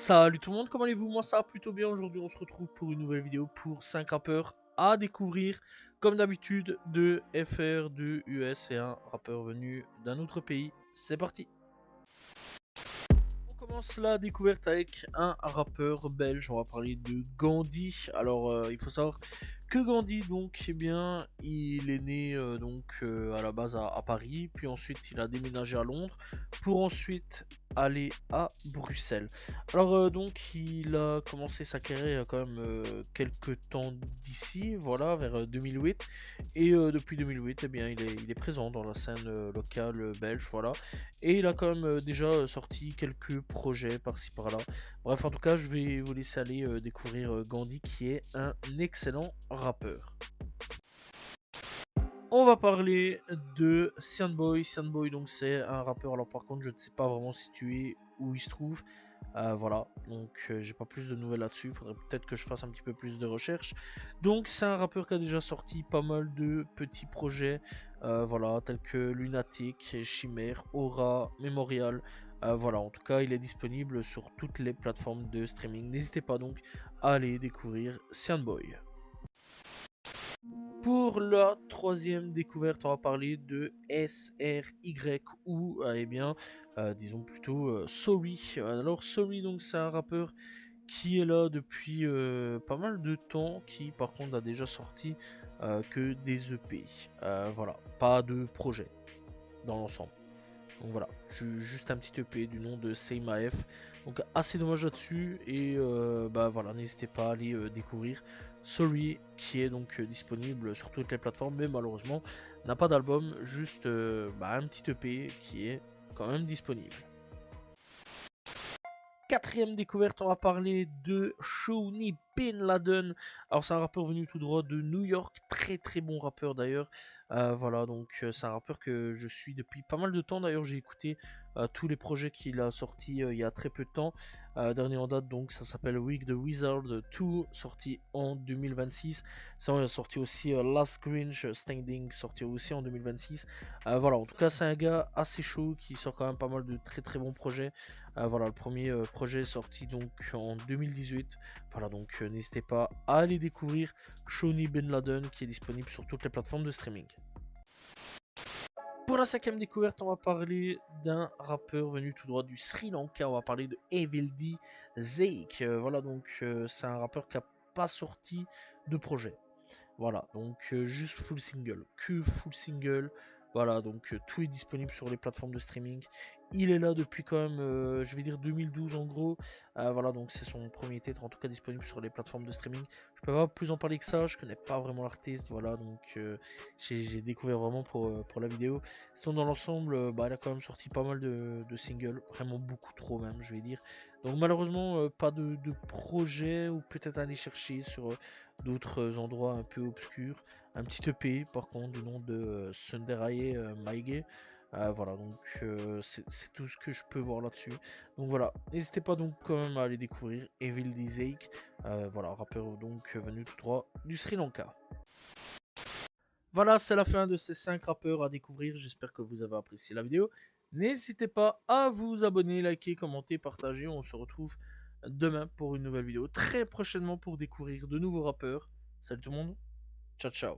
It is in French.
Salut tout le monde, comment allez-vous? Moi ça va plutôt bien. Aujourd'hui on se retrouve pour une nouvelle vidéo pour 5 rappeurs à découvrir. Comme d'habitude de FR, de US et un rappeur venu d'un autre pays. C'est parti. On commence la découverte avec un rappeur belge. On va parler de Gandhi. Alors il faut savoir que Gandhi, donc, eh bien, il est né à la base à Paris, puis ensuite il a déménagé à Londres pour ensuite aller à Bruxelles. Alors donc il a commencé sa carrière il y a quand même quelques temps d'ici, voilà, vers 2008. Et depuis 2008, eh bien, il est présent dans la scène locale belge, voilà. Et il a quand même déjà sorti quelques projets par-ci par-là. Bref, en tout cas, je vais vous laisser aller découvrir Gandhi, qui est un excellent rappeur. On va parler de Boy. Boy, donc c'est un rappeur. Alors par contre, je ne sais pas vraiment situer où il se trouve. Voilà, donc j'ai pas plus de nouvelles là-dessus. Il faudrait peut-être que je fasse un petit peu plus de recherches. Donc c'est un rappeur qui a déjà sorti pas mal de petits projets, voilà, tels que Lunatic, Chimère, Aura, Memorial. Voilà, en tout cas, il est disponible sur toutes les plateformes de streaming. N'hésitez pas donc à aller découvrir Boy. Pour la troisième découverte, on va parler de SRY ou, eh bien, disons plutôt Sorry. Alors Sorry, donc c'est un rappeur qui est là depuis pas mal de temps, qui par contre a déjà sorti que des EP. Voilà, pas de projet dans l'ensemble. Donc voilà, juste un petit EP du nom de Same AF. Donc assez dommage là-dessus. Et bah voilà, n'hésitez pas à aller découvrir Sorry, qui est donc disponible sur toutes les plateformes, mais malheureusement n'a pas d'album, juste un petit EP qui est quand même disponible. Quatrième découverte, on va parler de Shawnee Bin Laden. Alors c'est un rappeur venu tout droit de New York, très très bon rappeur d'ailleurs. Voilà, donc c'est un rappeur que je suis depuis pas mal de temps. D'ailleurs j'ai écouté tous les projets qu'il a sortis il y a très peu de temps. Dernier en date, donc ça s'appelle Week the Wizard 2, sorti en 2026. Ça, il a sorti aussi Last Grinch Standing, sorti aussi en 2026. Voilà, en tout cas c'est un gars assez chaud qui sort quand même pas mal de très très bons projets. Voilà, le premier projet est sorti donc en 2018. Voilà, donc n'hésitez pas à aller découvrir Shawnee Bin Laden, qui est disponible sur toutes les plateformes de streaming. Pour la cinquième découverte, on va parler d'un rappeur venu tout droit du Sri Lanka. On va parler de Evil D Zake. Voilà, donc c'est un rappeur qui n'a pas sorti de projet. Voilà, donc juste full single, que full single. Voilà, donc tout est disponible sur les plateformes de streaming. Il est là depuis quand même, je vais dire 2012 en gros. Voilà, donc c'est son premier titre, en tout cas disponible sur les plateformes de streaming. Je peux pas plus en parler que ça, je connais pas vraiment l'artiste. Voilà, donc j'ai découvert vraiment pour la vidéo. Sinon, dans l'ensemble, elle a quand même sorti pas mal de singles, vraiment beaucoup trop même, je vais dire. Donc malheureusement, pas de projet, ou peut-être aller chercher sur d'autres endroits un peu obscurs. Un petit EP par contre du nom de Sunderaye Maige. Voilà, donc c'est tout ce que je peux voir là-dessus. Donc voilà, n'hésitez pas donc quand même à aller découvrir Evil Dizake. Voilà, rappeur donc venu tout droit du Sri Lanka. Voilà, c'est la fin de ces 5 rappeurs à découvrir. J'espère que vous avez apprécié la vidéo. N'hésitez pas à vous abonner, liker, commenter, partager. On se retrouve demain pour une nouvelle vidéo. Très prochainement pour découvrir de nouveaux rappeurs. Salut tout le monde. Ciao, ciao.